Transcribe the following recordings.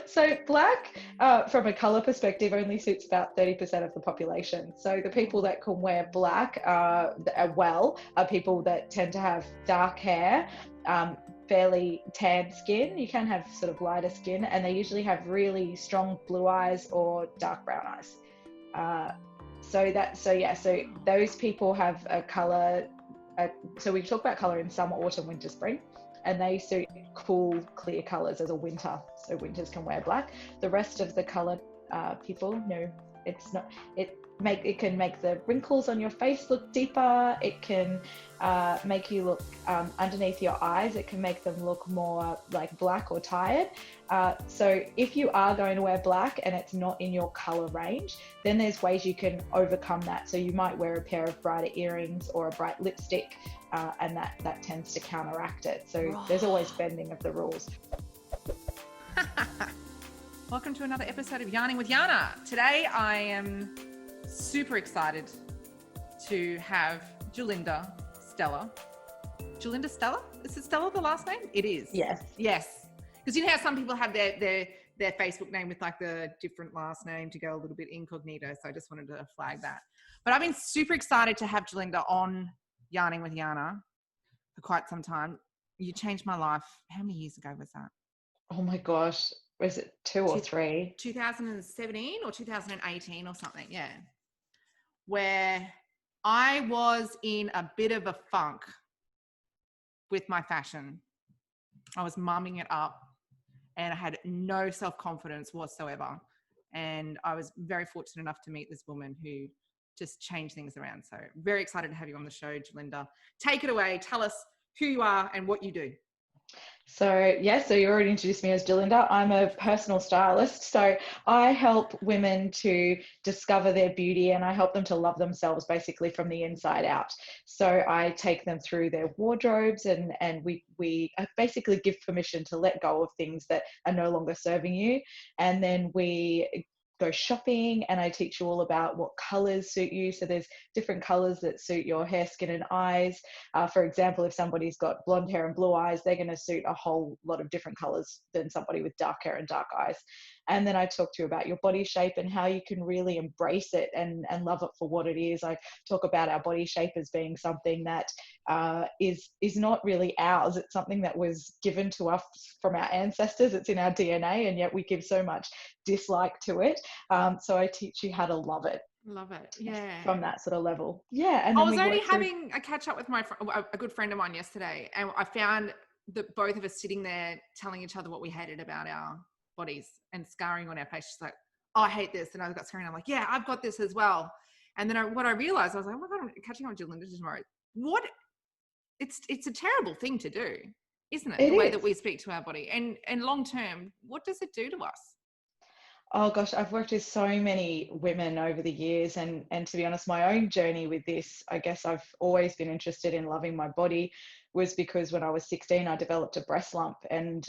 So black, from a color perspective, only suits about 30% of the population. So the people that can wear black are people that tend to have dark hair, fairly tan skin. You can have sort of lighter skin, and they usually have really strong blue eyes or dark brown eyes. So those people have a color. So we talk about color in summer, autumn, winter, spring, and they suit cool, clear colors as a winter. So winters can wear black. The rest of the color people, no, it's not. It can make the wrinkles on your face look deeper. It can make you look underneath your eyes. It can make them look more like black or tired. So if you are going to wear black and it's not in your color range, then there's ways you can overcome that. So you might wear a pair of brighter earrings or a bright lipstick, and that tends to counteract it. So there's always bending of the rules. Welcome to another episode of Yarning with Jannah. Today I am super excited to have Gerlinda Stella. Gerlinda Stella? Is it Stella the last name? It is. Yes. Because you know how some people have their Facebook name with like the different last name to go a little bit incognito. So I just wanted to flag that. But I've been super excited to have Gerlinda on Yarning with Jannah for quite some time. You changed my life. How many years ago was that? Oh my gosh. Was it 2 or 3? 2017 or 2018 or something. Yeah. Where I was in a bit of a funk with my fashion. I was mumming it up and I had no self-confidence whatsoever. And I was very fortunate enough to meet this woman who just changed things around. So very excited to have you on the show, Gerlinda. Take it away. Tell us who you are and what you do. So you already introduced me as Gerlinda. I'm a personal stylist. So I help women to discover their beauty and I help them to love themselves basically from the inside out. So I take them through their wardrobes and we basically give permission to let go of things that are no longer serving you. And then we go shopping and I teach you all about what colors suit you. So there's different colors that suit your hair, skin and eyes. For example, if somebody's got blonde hair and blue eyes, they're going to suit a whole lot of different colors than somebody with dark hair and dark eyes. And then I talk to you about your body shape and how you can really embrace it and love it for what it is. I talk about our body shape as being something that is not really ours. It's something that was given to us from our ancestors. It's in our DNA, and yet we give so much dislike to it. So I teach you how to love it. Love it. Yeah. From that sort of level. Yeah. And I was only having a catch up with a good friend of mine yesterday, and I found that both of us sitting there telling each other what we hated about our bodies and scarring on our face. She's like, oh, I hate this. And I got scarring. I'm like, yeah, I've got this as well. And then what I realized, I was like, oh my God, I'm catching up with Gerlinda tomorrow. It's a terrible thing to do, isn't it? The way that we speak to our body and long term, what does it do to us? Oh gosh, I've worked with so many women over the years and to be honest, my own journey with this, I guess I've always been interested in loving my body was because when I was 16, I developed a breast lump and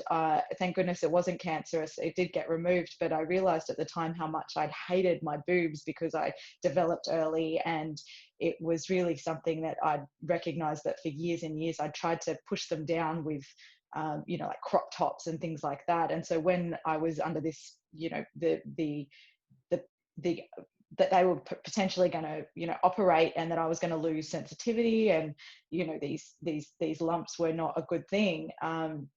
thank goodness it wasn't cancerous. It did get removed, but I realized at the time how much I'd hated my boobs because I developed early and it was really something that I'd recognized that for years and years, I tried to push them down with like crop tops and things like that. And so when I was under this, that they were potentially going to, operate and that I was going to lose sensitivity and, these lumps were not a good thing.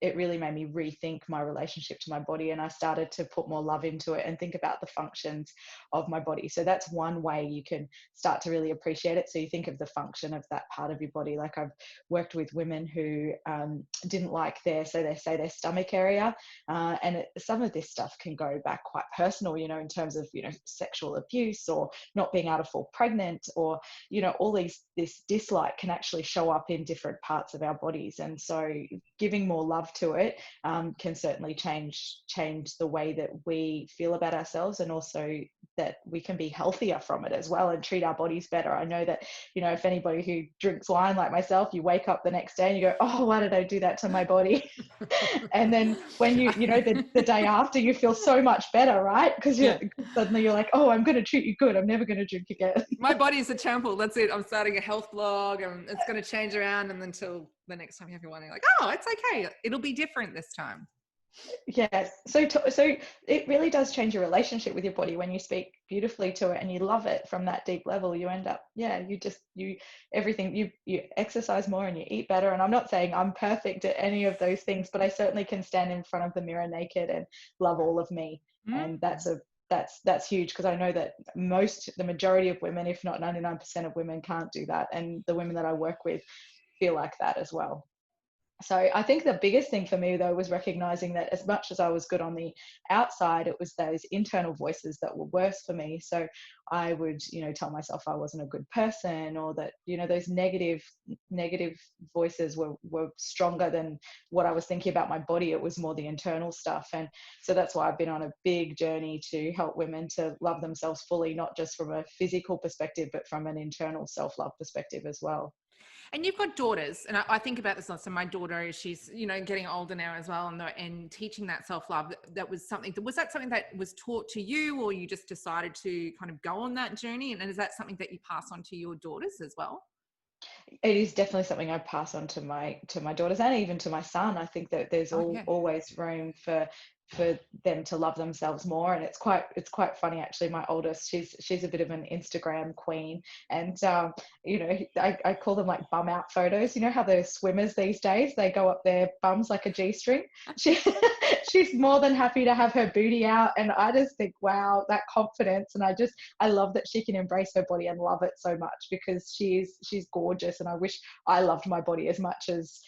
It really made me rethink my relationship to my body and I started to put more love into it and think about the functions of my body. So that's one way you can start to really appreciate it. So you think of the function of that part of your body. Like I've worked with women who didn't like their stomach area. And some of this stuff can go back quite personal, in terms of, sexual abuse or not being able to fall pregnant or, all this dislike can actually show up in different parts of our bodies. And so giving more love to it can certainly change the way that we feel about ourselves and also that we can be healthier from it as well and treat our bodies better. I know that, if anybody who drinks wine like myself, you wake up the next day and you go, oh, why did I do that to my body? And then when the day after you feel so much better, right? Because suddenly you're like, oh, I'm going to treat you good. I'm never going to drink again. My body's a temple. That's it. I'm starting a health blog and it's going to change around and until the next time you have your wine, you're like, oh, it's okay. It'll be different this time. Yes. So it really does change your relationship with your body when you speak beautifully to it and you love it from that deep level. You end up, yeah, you everything, you exercise more and you eat better. And I'm not saying I'm perfect at any of those things, but I certainly can stand in front of the mirror naked and love all of me. And Mm. that's huge, because I know that the majority of women, if not 99% of women, can't do that. And the women that I work with feel like that as well. So I think the biggest thing for me, though, was recognizing that as much as I was good on the outside, it was those internal voices that were worse for me. So I would, tell myself I wasn't a good person, or that, those negative voices were stronger than what I was thinking about my body. It was more the internal stuff. And so that's why I've been on a big journey to help women to love themselves fully, not just from a physical perspective, but from an internal self-love perspective as well. And you've got daughters, and I think about this a lot. So my daughter, she's getting older now as well, and teaching that self-love. That was something. Was that something that was taught to you, or you just decided to kind of go on that journey? And is that something that you pass on to your daughters as well? It is definitely something I pass on to my daughters, and even to my son. I think that there's Oh yeah. always room for them to love themselves more. And it's quite funny, actually. My oldest, she's a bit of an Instagram queen. And I call them like bum out photos. You know how those swimmers these days, they go up their bums like a G-string. she she's more than happy to have her booty out, and I just think, wow, that confidence. And I love that she can embrace her body and love it so much, because she's gorgeous. And I wish I loved my body as much as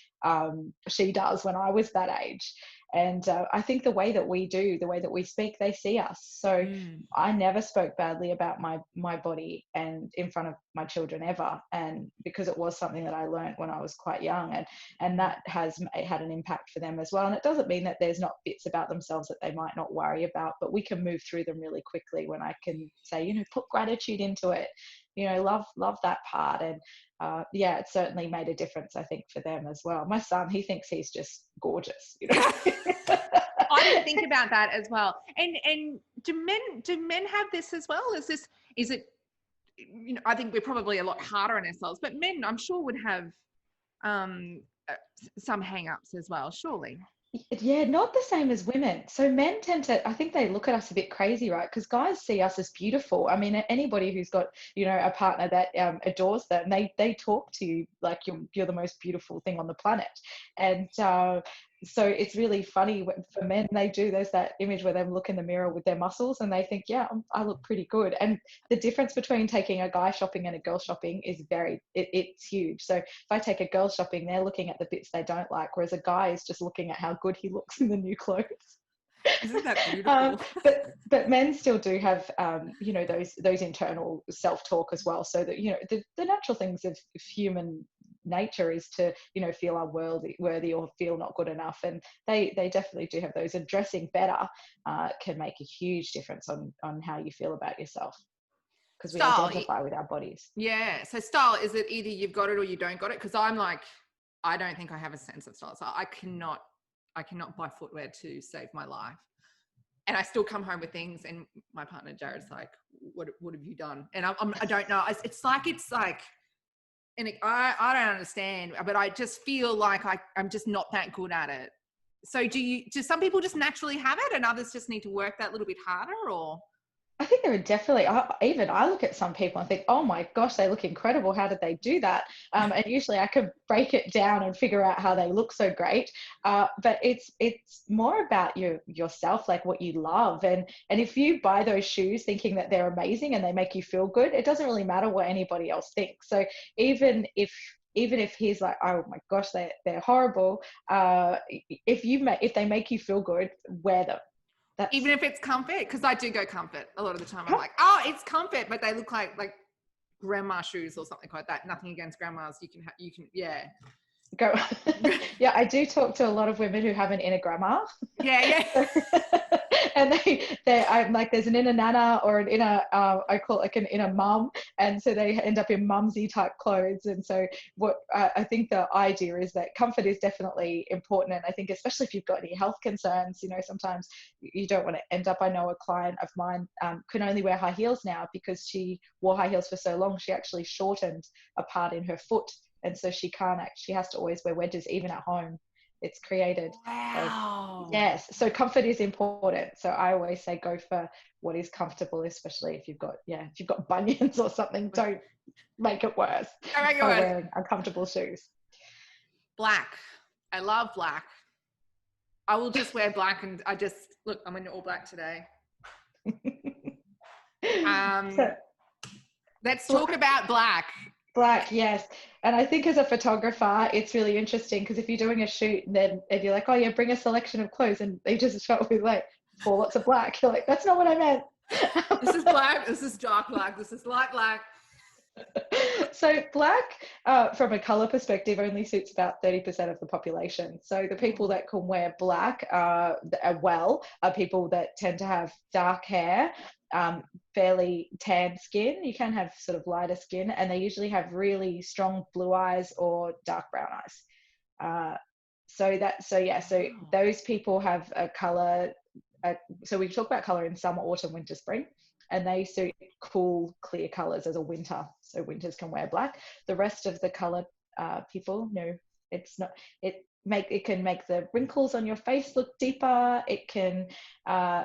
she does when I was that age. And I think the way that we speak, they see us. So Mm. I never spoke badly about my body and in front of my children ever. And because it was something that I learned when I was quite young, and that has had an impact for them as well. And it doesn't mean that there's not bits about themselves that they might not worry about, but we can move through them really quickly when I can say, put gratitude into it, love that part. And yeah, it certainly made a difference, I think, for them as well. My son, he thinks he's just gorgeous. I didn't think about that as well. And do men have this as well? Is it I think we're probably a lot harder on ourselves, but men, I'm sure, would have um uh, some hang-ups as well, surely. Yeah, not the same as women. So men tend to, I think they look at us a bit crazy, right? Because guys see us as beautiful. I mean, anybody who's got, a partner that adores them, they talk to you like you're the most beautiful thing on the planet. And so it's really funny for men, they do. There's that image where they look in the mirror with their muscles and they think, yeah, I look pretty good. And the difference between taking a guy shopping and a girl shopping is it's huge. So if I take a girl shopping, they're looking at the bits they don't like, whereas a guy is just looking at how good he looks in the new clothes. Isn't that um, beautiful? but men still do have those internal self-talk as well. So that the natural things of human nature is to feel unworthy or feel not good enough, and they definitely do have those. Addressing better can make a huge difference on how you feel about yourself, because we Style. identify with our bodies. Yeah. So style, is it either you've got it or you don't got it? Because I'm like, I don't think I have a sense of style. So I cannot buy footwear to save my life. And I still come home with things, and my partner Jared's like, "What have you done?" And I don't know. It's like, and I don't understand, but I just feel like I'm just not that good at it. So do some people just naturally have it, and others just need to work that little bit harder, or? I think there are definitely, even I look at some people and think, oh my gosh, they look incredible. How did they do that? And usually I could break it down and figure out how they look so great. But it's more about yourself, like what you love. And if you buy those shoes thinking that they're amazing and they make you feel good, it doesn't really matter what anybody else thinks. So even if he's like, oh my gosh, they're horrible, if they make you feel good, wear them. Even if it's comfort, because I do go comfort a lot of the time. I'm like, oh, it's comfort, but they look like grandma shoes or something like that. Nothing against grandmas. You can, yeah. Go. Yeah, I do talk to a lot of women who have an inner grandma. Yeah. And I'm like, there's an inner nana or an inner, I call it like an inner mum. And so they end up in mumsy type clothes. And so what I think the idea is that comfort is definitely important. And I think especially if you've got any health concerns, sometimes you don't want to end up, I know a client of mine can only wear high heels now because she wore high heels for so long. She actually shortened a part in her foot. And so she has to always wear wedges even at home. It's created. Wow. Yes. So comfort is important. So I always say go for what is comfortable, especially if you've got bunions or something. Don't make it worse Don't make it by worse. wearing uncomfortable shoes. Black. I love black. I will just wear black, and look, I'm in all black today. So, Let's talk about black. Black, yes. And I think as a photographer, it's really interesting because if you're doing a shoot and you're like, oh yeah, bring a selection of clothes, and they just shot with like 4 lots of black. You're like, that's not what I meant. This is black. This is dark black. This is light black. So black, from a color perspective, only suits about 30% of the population. So the people that can wear black are people that tend to have dark hair, fairly tan skin. You can have sort of lighter skin, and they usually have really strong blue eyes or dark brown eyes. So those people have a color. So we talk about color in summer, autumn, winter, spring. And they suit cool, clear colors as a winter. So winters can wear black. The rest of the color people, no, it's not. It can make the wrinkles on your face look deeper. It can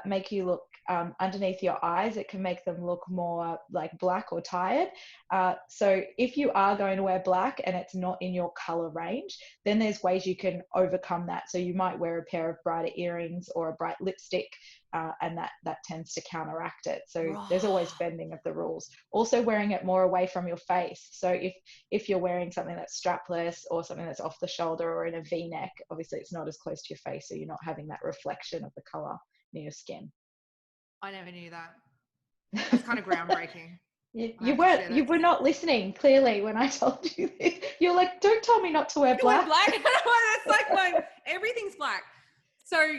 make you look underneath your eyes. It can make them look more like black or tired. So if you are going to wear black and it's not in your color range, then there's ways you can overcome that. So you might wear a pair of brighter earrings or a bright lipstick, and that tends to counteract it. So there's always bending of the rules. Also wearing it more away from your face. So if you're wearing something that's strapless or something that's off the shoulder or in a V-neck, obviously it's not as close to your face, so you're not having that reflection of the color near your skin. I never knew that. That's kind of groundbreaking. You were not listening clearly when I told you this. You're like, don't tell me not to wear black. That's like everything's black. So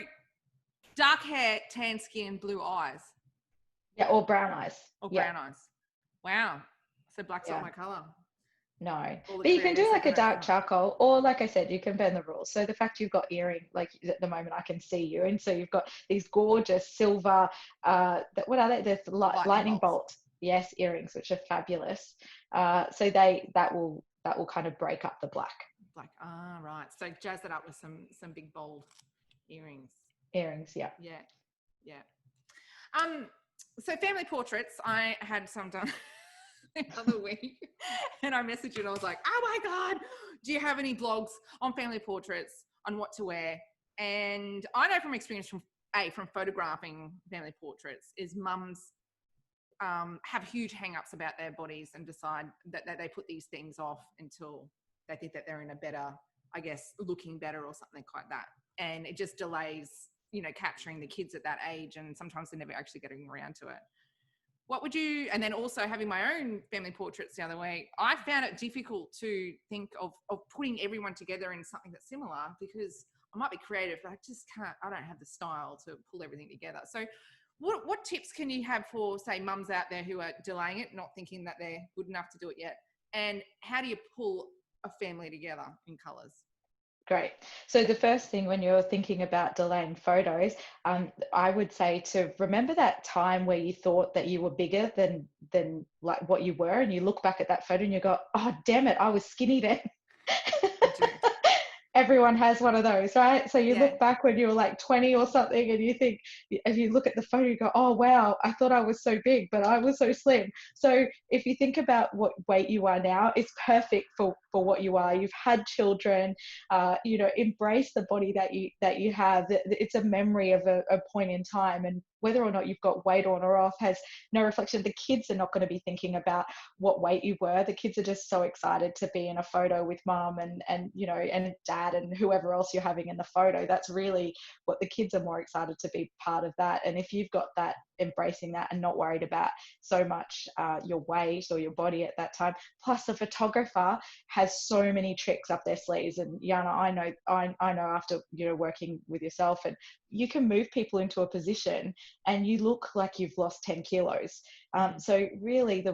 dark hair, tan skin, blue eyes. Yeah, or brown eyes. Brown eyes. Wow. So black's not my color. No, but you can do like a dark charcoal, or like I said, you can bend the rules. So the fact you've got earring, like at the moment I can see you, and so you've got these gorgeous silver, what are they? They're lightning bolt. Yes, earrings, which are fabulous. So that will kind of break up the black. Right. So jazz it up with some big bold earrings. Yeah. So family portraits, I had some done the other week, and I messaged you and I was like, oh my God, do you have any blogs on family portraits on what to wear? And I know from experience from photographing family portraits is mums have huge hang-ups about their bodies and decide that they put these things off until they think that they're in a better, I guess, looking better or something like that. And it just delays, capturing the kids at that age, and sometimes they're never actually getting around to it. What would you, and then also having my own family portraits the other way, I found it difficult to think of putting everyone together in something that's similar, because I might be creative, but I don't have the style to pull everything together. So what tips can you have for, say, mums out there who are delaying it, not thinking that they're good enough to do it yet? And how do you pull a family together in colours? Great. So the first thing when you're thinking about delaying photos, I would say to remember that time where you thought that you were bigger than like what you were, and you look back at that photo and you go, oh, damn it, I was skinny then. Everyone has one of those, right? So you look back when you were like 20 or something, and you think, if you look at the photo, you go, oh, wow, I thought I was so big, but I was so slim. So if you think about what weight you are now, it's perfect for what you are. You've had children, embrace the body that you have. It's a memory of a point in time, and whether or not you've got weight on or off has no reflection. The kids are not going to be thinking about what weight you were. The kids are just so excited to be in a photo with mum and dad and whoever else you're having in the photo. That's really what the kids are more excited to be part of that. And if you've got that, embracing that and not worried about so much your weight or your body at that time. Plus the photographer has so many tricks up their sleeves. And Jannah, I know after, working with yourself, and you can move people into a position and you look like you've lost 10 kilos. So really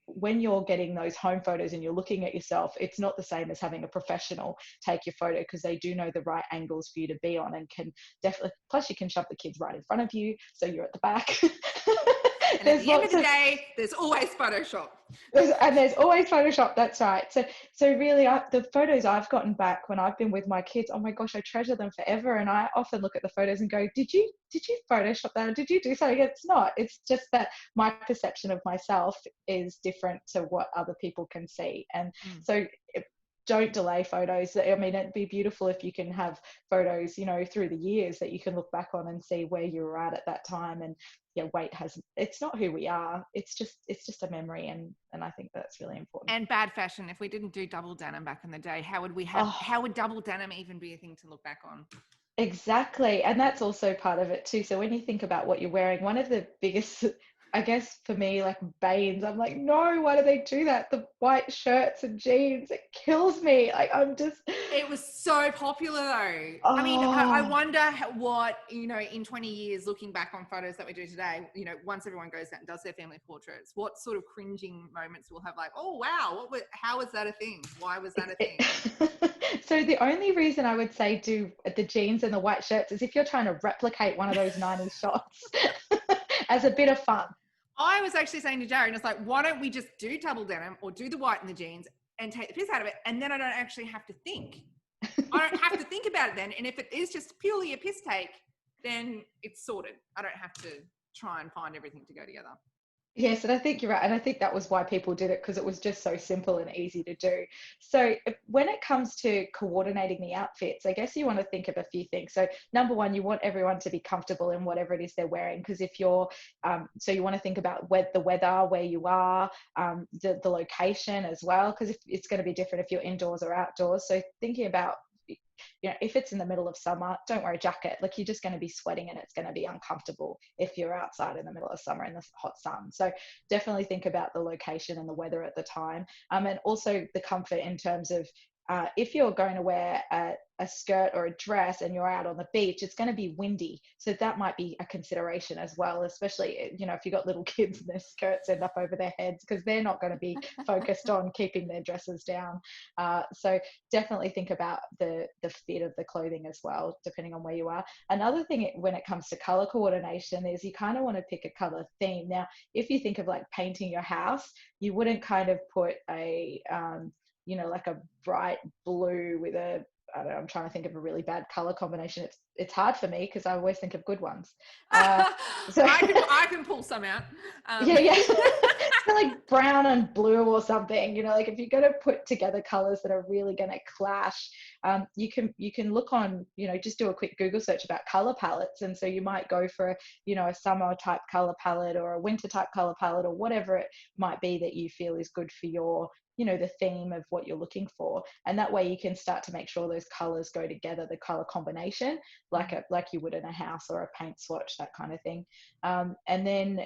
when you're getting those home photos and you're looking at yourself, it's not the same as having a professional take your photo, because they do know the right angles for you to be on, and can definitely, plus you can shove the kids right in front of you, so you're at the back. And at the end of the day, there's always Photoshop. There's always Photoshop. That's right. So really, the photos I've gotten back when I've been with my kids, oh my gosh, I treasure them forever. And I often look at the photos and go, did you Photoshop that? Or did you do something? It's not. It's just that my perception of myself is different to what other people can see. And so don't delay photos. I mean, it'd be beautiful if you can have photos, you know, through the years that you can look back on and see where you were at that time. And yeah, it's not who we are. It's just a memory. And I think that's really important. And bad fashion. If we didn't do double denim back in the day, how would double denim even be a thing to look back on? Exactly. And that's also part of it too. So when you think about what you're wearing, one of the biggest, I guess for me, like banes, I'm like, no, why do they do that? The white shirts and jeans, it kills me. Like it was so popular though. Oh. I mean, I wonder what, you know, in 20 years, looking back on photos that we do today, you know, once everyone goes out and does their family portraits, what sort of cringing moments we'll have, like, oh wow, how was that a thing? Why was that a thing? So the only reason I would say do the jeans and the white shirts is if you're trying to replicate one of those 90s shots as a bit of fun. I was actually saying to Jared, it's like, why don't we just do double denim or do the white and the jeans and take the piss out of it, and then I don't actually have to think. I don't have to think about it then. And if it is just purely a piss take, then it's sorted. I don't have to try and find everything to go together. Yes, and I think you're right. And I think that was why people did it, because it was just so simple and easy to do. So when it comes to coordinating the outfits, I guess you want to think of a few things. So number one, you want everyone to be comfortable in whatever it is they're wearing, because if you're, so you want to think about the weather, where you are, the location as well, because if it's going to be different if you're indoors or outdoors. So thinking about, you know, if it's in the middle of summer, don't wear a jacket. Like, you're just going to be sweating and it's going to be uncomfortable if you're outside in the middle of summer in the hot sun. So definitely think about the location and the weather at the time. And also the comfort in terms of if you're going to wear a skirt or a dress and you're out on the beach, it's going to be windy. So that might be a consideration as well, especially, you know, if you've got little kids and their skirts end up over their heads, because they're not going to be focused on keeping their dresses down. So definitely think about the fit of the clothing as well, depending on where you are. Another thing when it comes to color coordination is you kind of want to pick a color theme. Now, if you think of like painting your house, you wouldn't kind of put a, you know, like a bright blue with a, I don't know, I'm trying to think of a really bad color combination. It's hard for me because I always think of good ones. So I can pull some out. Yeah. So like brown and blue or something, you know, like if you're going to put together colors that are really going to clash, you can look on, you know, just do a quick Google search about color palettes. And so you might go for, you know, a summer type color palette or a winter type color palette or whatever it might be that you feel is good for your, you know, the theme of what you're looking for. And that way you can start to make sure those colors go together, the color combination, like you would in a house or a paint swatch, that kind of thing. And then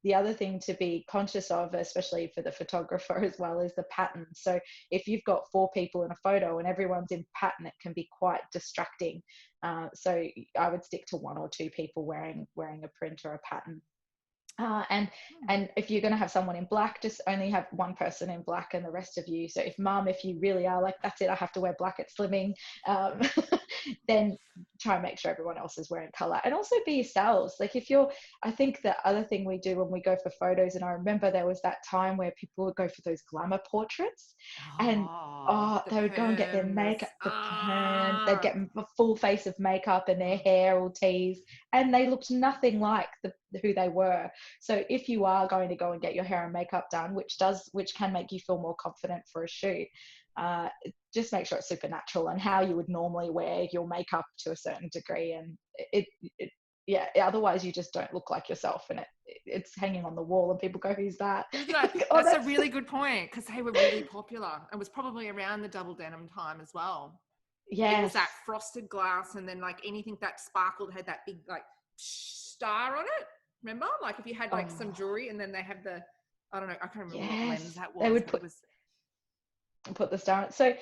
the other thing to be conscious of, especially for the photographer as well, is the pattern. So if you've got 4 people in a photo and everyone's in pattern, it can be quite distracting. So I would stick to 1 or 2 people wearing a print or a pattern. And if you're going to have someone in black, just only have one person in black and the rest of you. So if you really are like, that's it, I have to wear black, it's slimming, then try and make sure everyone else is wearing color. And also be yourselves. Like I think the other thing we do when we go for photos, and I remember there was that time where people would go for those glamour portraits, and they would go and get their makeup, the perm, they'd get a full face of makeup and their hair all teased, and they looked nothing like who they were. So if you are going to go and get your hair and makeup done, which can make you feel more confident for a shoot, just make sure it's supernatural and how you would normally wear your makeup to a certain degree. And otherwise you just don't look like yourself, and it's hanging on the wall and people go, who's that? That's a really good point, because they were really popular. It was probably around the double denim time as well. Yeah, it was that frosted glass, and then like anything that sparkled had that big like star on it. Remember, like if you had like some jewelry, and then they have the, I don't know, I can't remember what lens that was. They would put the star on. So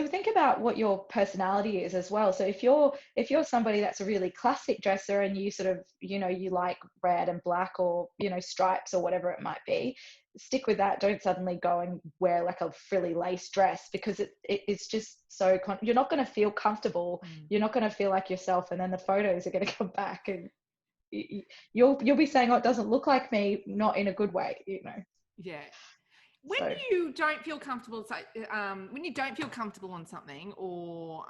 think about what your personality is as well. So if you're somebody that's a really classic dresser and you sort of, you know, you like red and black or, you know, stripes or whatever it might be, stick with that. Don't suddenly go and wear like a frilly lace dress, because it's just so you're not going to feel comfortable. You're not going to feel like yourself, and then the photos are going to come back and you'll be saying, oh, it doesn't look like me, not in a good way, you know. Yeah. When So you don't feel comfortable, when you don't feel comfortable on something, or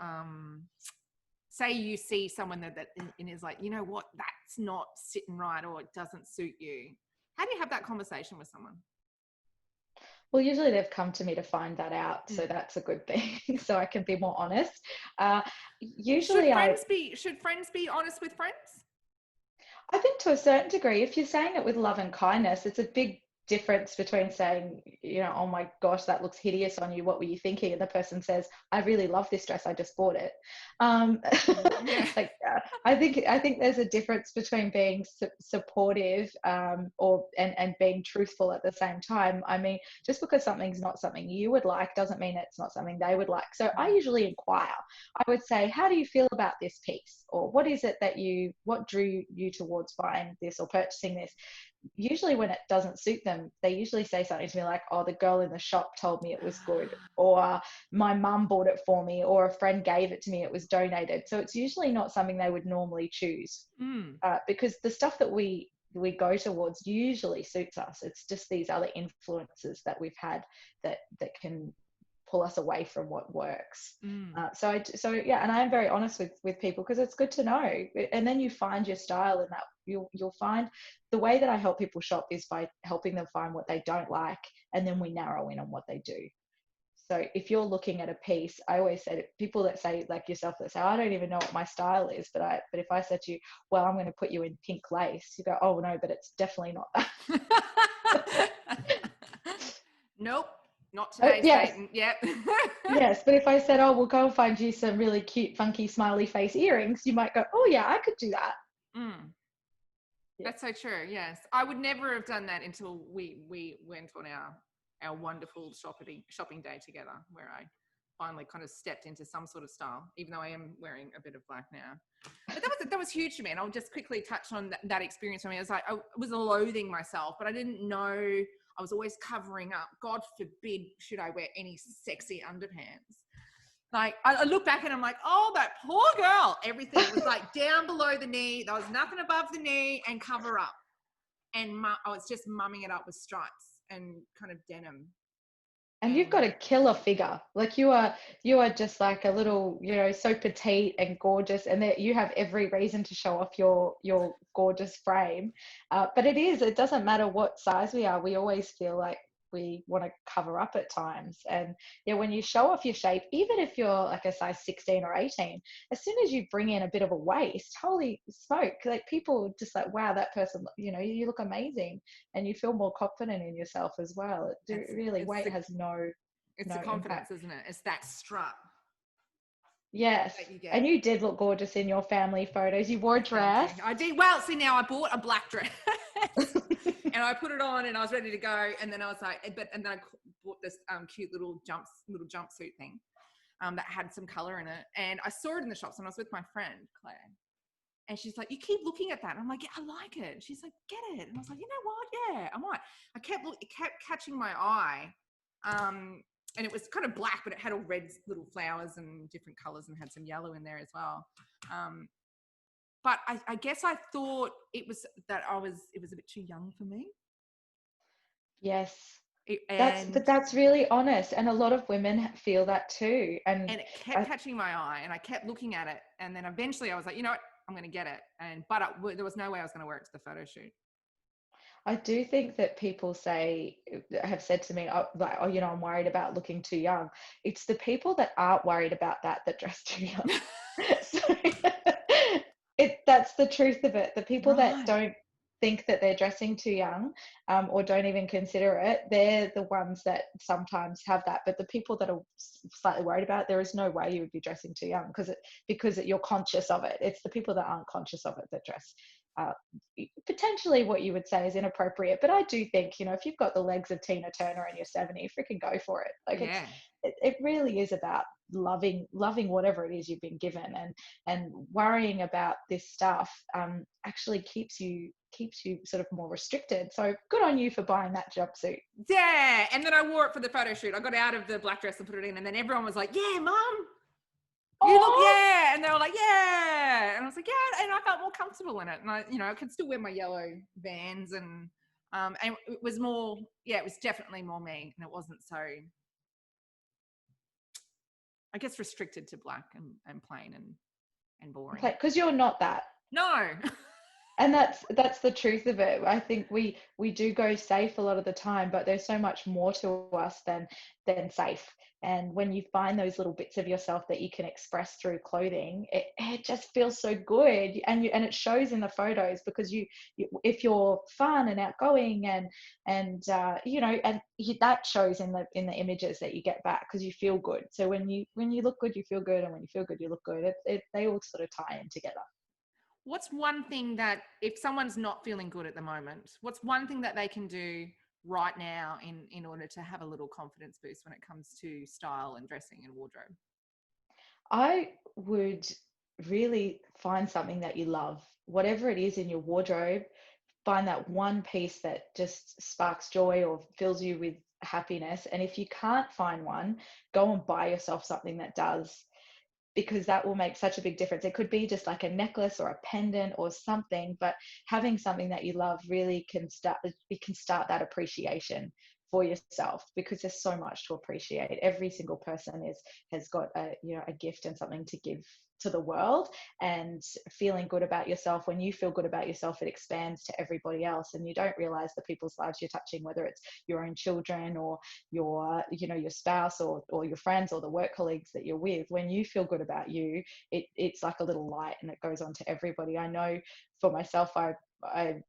say you see someone that and is like, you know what, that's not sitting right, or it doesn't suit you. How do you have that conversation with someone? well, usually they've come to me to find that out, so that's a good thing. So I can be more honest. Usually Should friends be honest with friends? I think to a certain degree, if you're saying it with love and kindness, it's a big difference between saying, you know, oh my gosh, that looks hideous on you. What were you thinking? And the person says, I really love this dress. I just bought it. Yeah. Like, I think there's a difference between being supportive and being truthful at the same time. I mean, just because something's not something you would like doesn't mean it's not something they would like. So I usually inquire. I would say, how do you feel about this piece? Or what is it what drew you towards buying this or purchasing this? Usually when it doesn't suit them, they usually say something to me like, oh, the girl in the shop told me it was good, or my mum bought it for me, or a friend gave it to me, it was donated. So it's usually not something they would normally choose, because the stuff that we go towards usually suits us. It's just these other influences that we've had that can pull us away from what works. So yeah, and I am very honest with people, because it's good to know. And then you find your style, and that you'll find the way that I help people shop is by helping them find what they don't like, and then we narrow in on what they do. So if you're looking at a piece, I always say to people that say, like yourself, that say, I don't even know what my style is, but if I said to you, well, I'm going to put you in pink lace, you go, oh no, but it's definitely not that. Nope. Not today, yes. Satan. Yep. Yes, but if I said, oh, we'll go and find you some really cute, funky, smiley face earrings, you might go, oh yeah, I could do that. Yeah. That's so true. Yes, I would never have done that until we went on our wonderful shopping day together, where I finally kind of stepped into some sort of style, even though I am wearing a bit of black now. But that was huge for me, and I'll just quickly touch on that experience for me. I was loathing myself, but I didn't know. I was always covering up. God forbid should I wear any sexy underpants. Like, I look back and I'm like, oh, that poor girl. Everything was like down below the knee. There was nothing above the knee, and cover up. And I was just mumming it up with stripes and kind of denim. And you've got a killer figure. Like you are just like a little, you know, so petite and gorgeous, and that you have every reason to show off your gorgeous frame. But it doesn't matter what size we are. We always feel like we want to cover up at times. And yeah, when you show off your shape, even if you're like a size 16 or 18, as soon as you bring in a bit of a waist, holy smoke, like people just like, wow, that person, you know, you look amazing, and you feel more confident in yourself as well. Weight has no the confidence, impact. isn't it? It's that strut. Yes. And you did look gorgeous in your family photos. You wore a dress. I did. Well, see, now I bought a black dress and I put it on and I was ready to go. And then I was like, and then I bought this cute little jumpsuit thing that had some color in it. And I saw it in the shops, and I was with my friend, Claire. And she's like, you keep looking at that. And I'm like, yeah, I like it. She's like, get it. And I was like, you know what? Yeah, I might. It kept catching my eye. And it was kind of black, but it had all red little flowers and different colors, and had some yellow in there as well. But I guess I thought it was a bit too young for me. Yes. That's really honest. And a lot of women feel that too. And it kept catching my eye, and I kept looking at it. And then eventually I was like, you know what? I'm going to get it. But there was no way I was going to wear it to the photo shoot. I do think that people have said to me, like, oh, you know, I'm worried about looking too young. It's the people that aren't worried about that dress too young. So that's the truth of it. The people that don't think that they're dressing too young, or don't even consider it, they're the ones that sometimes have that. But the people that are slightly worried about it, there is no way you would be dressing too young, because you're conscious of it. It's the people that aren't conscious of it that dress potentially what you would say is inappropriate. But I do think, you know, if you've got the legs of Tina Turner and you're 70, freaking go for it. Like, it really is about loving whatever it is you've been given, and worrying about this stuff actually keeps you sort of more restricted. So good on you for buying that jumpsuit. Yeah. And then I wore it for the photo shoot. I got out of the black dress and put it in, and then everyone was like, yeah, Mum. you look, yeah. And they were like, yeah. And I was like, yeah. And I felt more comfortable in it. And I could still wear my yellow Vans and it was more, it was definitely more me. And it wasn't so, I guess, restricted to black and plain and boring. Because you're not that. No. And that's the truth of it. I think we do go safe a lot of the time, but there's so much more to us than safe. And when you find those little bits of yourself that you can express through clothing, it just feels so good. And it shows in the photos, because you if you're fun and outgoing and that shows in the images that you get back, because you feel good. So when you look good, you feel good, and when you feel good, you look good. They all sort of tie in together. What's one thing that, if someone's not feeling good at the moment, what's one thing that they can do right now in order to have a little confidence boost when it comes to style and dressing and wardrobe? I would really find something that you love, whatever it is in your wardrobe. Find that one piece that just sparks joy or fills you with happiness. And if you can't find one, go and buy yourself something that does, because that will make such a big difference. It could be just like a necklace or a pendant or something, but having something that you love really can start that appreciation for yourself, because there's so much to appreciate. Every single person has got a gift and something to give to the world. And feeling good about yourself, when you feel good about yourself, it expands to everybody else, and you don't realize the people's lives you're touching, whether it's your own children or your spouse or your friends or the work colleagues that you're with. When you feel good about you, it's like a little light, and it goes on to everybody. I know for myself, I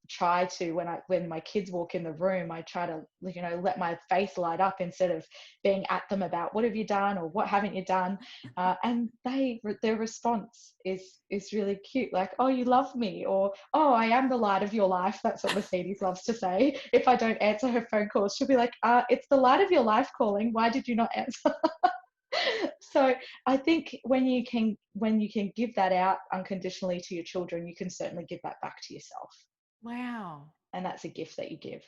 try to, when my kids walk in the room, I try to let my face light up, instead of being at them about what have you done or what haven't you done, and their response is really cute, like, oh, you love me, or oh, I am the light of your life. That's what Mercedes loves to say. If I don't answer her phone calls, she'll be like, it's the light of your life calling, why did you not answer? So I think when you can give that out unconditionally to your children, you can certainly give that back to yourself. Wow. And that's a gift that you give.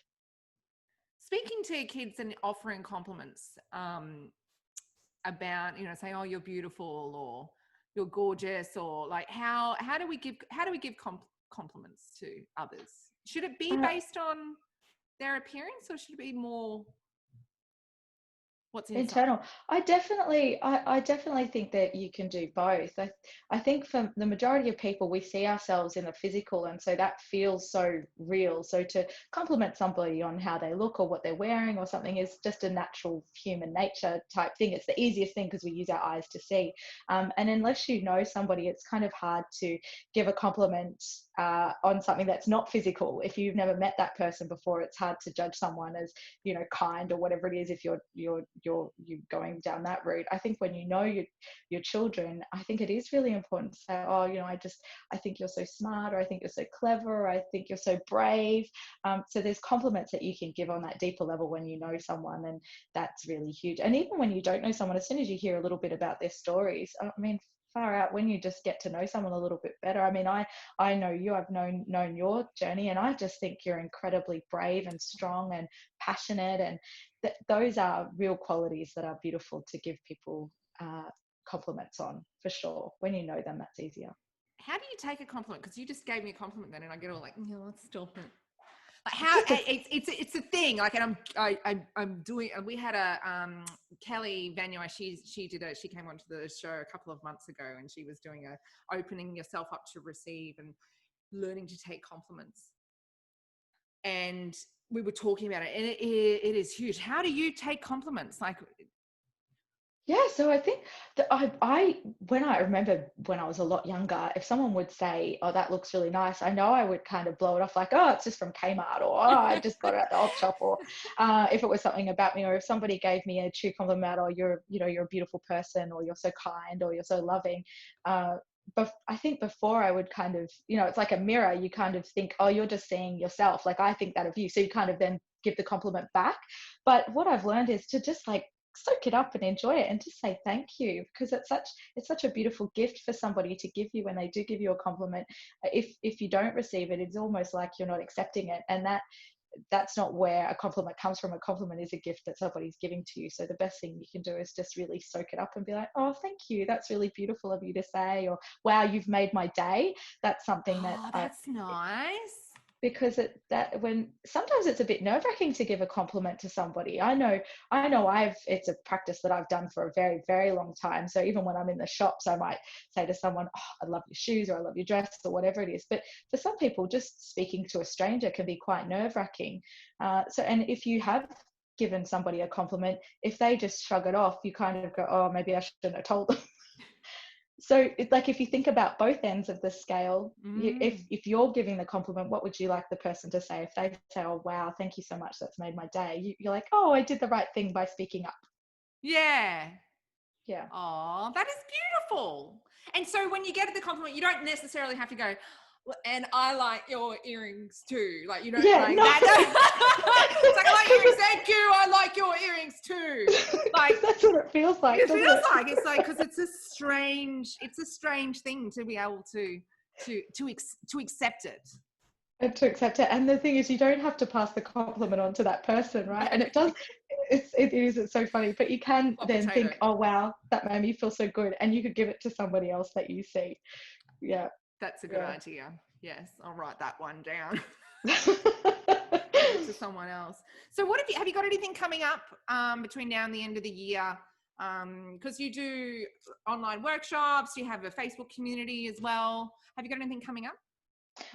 Speaking to your kids and offering compliments about, saying, oh, you're beautiful, or you're gorgeous, or like, how do we give compliments to others? Should it be based on their appearance, or should it be more what's inside? Internal. I definitely think that you can do both. I think for the majority of people, we see ourselves in the physical, and so that feels so real. So to compliment somebody on how they look or what they're wearing or something is just a natural human nature type thing. It's the easiest thing because we use our eyes to see. And unless you know somebody, it's kind of hard to give a compliment on something that's not physical. If you've never met that person before, it's hard to judge someone as kind or whatever it is, if you're going down that route. I think when you know your children, I think it is really important to say, oh, I think you're so smart, or I think you're so clever, or I think you're so brave. So there's compliments that you can give on that deeper level when you know someone, and that's really huge. And even when you don't know someone, as soon as you hear a little bit about their stories, I mean, far out, when you just get to know someone a little bit better. I mean, I know you, I've known your journey, and I just think you're incredibly brave and strong and passionate, and those are real qualities that are beautiful to give people compliments on, for sure. When you know them, that's easier. How do you take a compliment? Because you just gave me a compliment then, and I get all like, yeah, let's stop it. Like, how it's a thing. Like, and I'm doing. We had a Kelly Vanoy. She came onto the show a couple of months ago, and she was doing a opening yourself up to receive and learning to take compliments. And we were talking about it, and it is huge. How do you take compliments? Like, yeah, so I think that when I remember when I was a lot younger, if someone would say, oh, that looks really nice, I know I would kind of blow it off like, oh, it's just from Kmart, or oh, I just got it at the op shop, or if it was something about me, or if somebody gave me a true compliment, or you're a beautiful person, or you're so kind, or you're so loving. But I think before I would kind of, it's like a mirror. You kind of think, oh, you're just seeing yourself. Like, I think that of you. So you kind of then give the compliment back. But what I've learned is to just like soak it up and enjoy it, and just say thank you, because it's such a beautiful gift for somebody to give you when they do give you a compliment. If you don't receive it, it's almost like you're not accepting it, and that that's not where a compliment comes from. A compliment is a gift that somebody's giving to you. So the best thing you can do is just really soak it up and be like, oh, thank you. That's really beautiful of you to say. Or, wow, you've made my day. That's something that Oh, that's nice. because when sometimes it's a bit nerve-wracking to give a compliment to somebody. I know it's a practice that I've done for a very, very long time. So even when I'm in the shops, I might say to someone, oh, I love your shoes, or I love your dress, or whatever it is. But for some people, just speaking to a stranger can be quite nerve-wracking. And if you have given somebody a compliment, if they just shrug it off, you kind of go, oh, maybe I shouldn't have told them. So it's like, if you think about both ends of the scale, if you're giving the compliment, what would you like the person to say? If they say, oh, wow, thank you so much, that's made my day, you're like, oh, I did the right thing by speaking up. Yeah. Oh, that is beautiful. And so when you get the compliment, you don't necessarily have to go, and I like your earrings too. Like, you don't like no. that. It's like, I like earrings. Thank you. I like your earrings too. Like, that's what it feels like. It's like, because it's a strange thing to be able to accept it. And to accept it. And the thing is, you don't have to pass the compliment on to that person, right? And it's so funny, but you can then think, oh, wow, that made me feel so good. And you could give it to somebody else that you see. Yeah. That's a good idea. Yes, I'll write that one down. To someone else. So have you got anything coming up between now and the end of the year? Because you do online workshops, you have a Facebook community as well. Have you got anything coming up?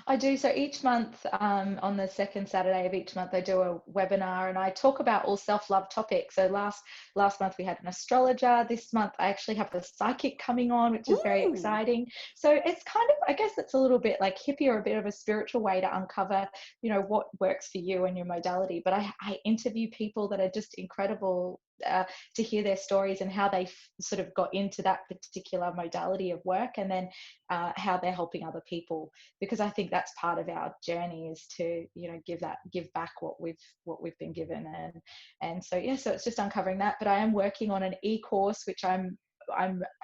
I do. So each month, on the second Saturday of each month, I do a webinar and I talk about all self-love topics. So last month we had an astrologer. This month I actually have a psychic coming on, which is very exciting. So it's kind of, I guess it's a little bit like hippie, or a bit of a spiritual way to uncover, what works for you and your modality. But I interview people that are just incredible, to hear their stories and how they sort of got into that particular modality of work, and then how they're helping other people, because I think that's part of our journey, is to give back what we've been given. And so so it's just uncovering that. But I am working on an e-course which I'm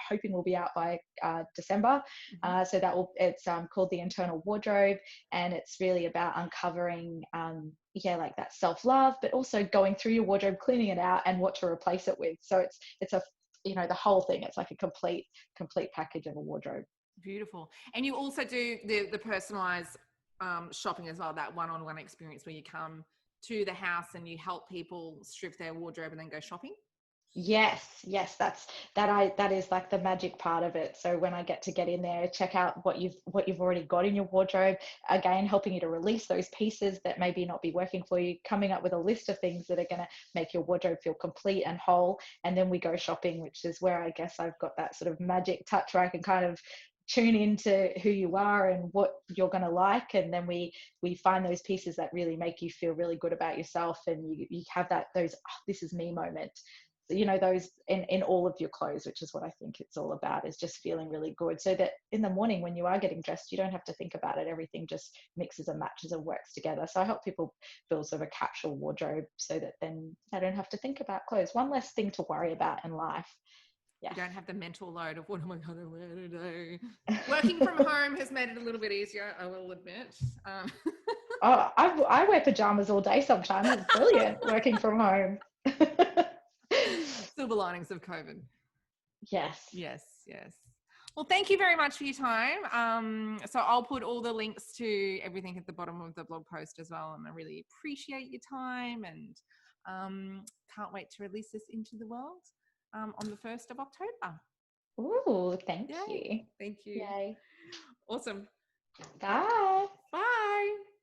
hoping will be out by December. So it's called The Internal Wardrobe, and it's really about uncovering like that self-love, but also going through your wardrobe, cleaning it out, and what to replace it with. So it's a the whole thing. It's like a complete package of a wardrobe. Beautiful. And you also do the personalized shopping as well, that one-on-one experience where you come to the house and you help people strip their wardrobe and then go shopping. Yes, that is like the magic part of it. So when I get in there, check out what you've already got in your wardrobe, again helping you to release those pieces that maybe not be working for you, coming up with a list of things that are going to make your wardrobe feel complete and whole, and then we go shopping, which is where I guess I've got that sort of magic touch where I can kind of tune into who you are and what you're going to like, and then we find those pieces that really make you feel really good about yourself, and you have those this is me moment, those in all of your clothes, which is what I think it's all about, is just feeling really good, so that in the morning when you are getting dressed, you don't have to think about it. Everything just mixes and matches and works together. So I help people build sort of a capsule wardrobe, so that then they don't have to think about clothes. One less thing to worry about in life. Yeah. You don't have the mental load of what am I going to wear today. Working from home has made it a little bit easier, I will admit. Oh, I wear pajamas all day sometimes. It's brilliant working from home. Silver linings of COVID. Yes. Well, thank you very much for your time. So I'll put all the links to everything at the bottom of the blog post as well. And I really appreciate your time, and can't wait to release this into the world on the 1st of October. Ooh, thank you. Thank you. Yay. Awesome. Bye.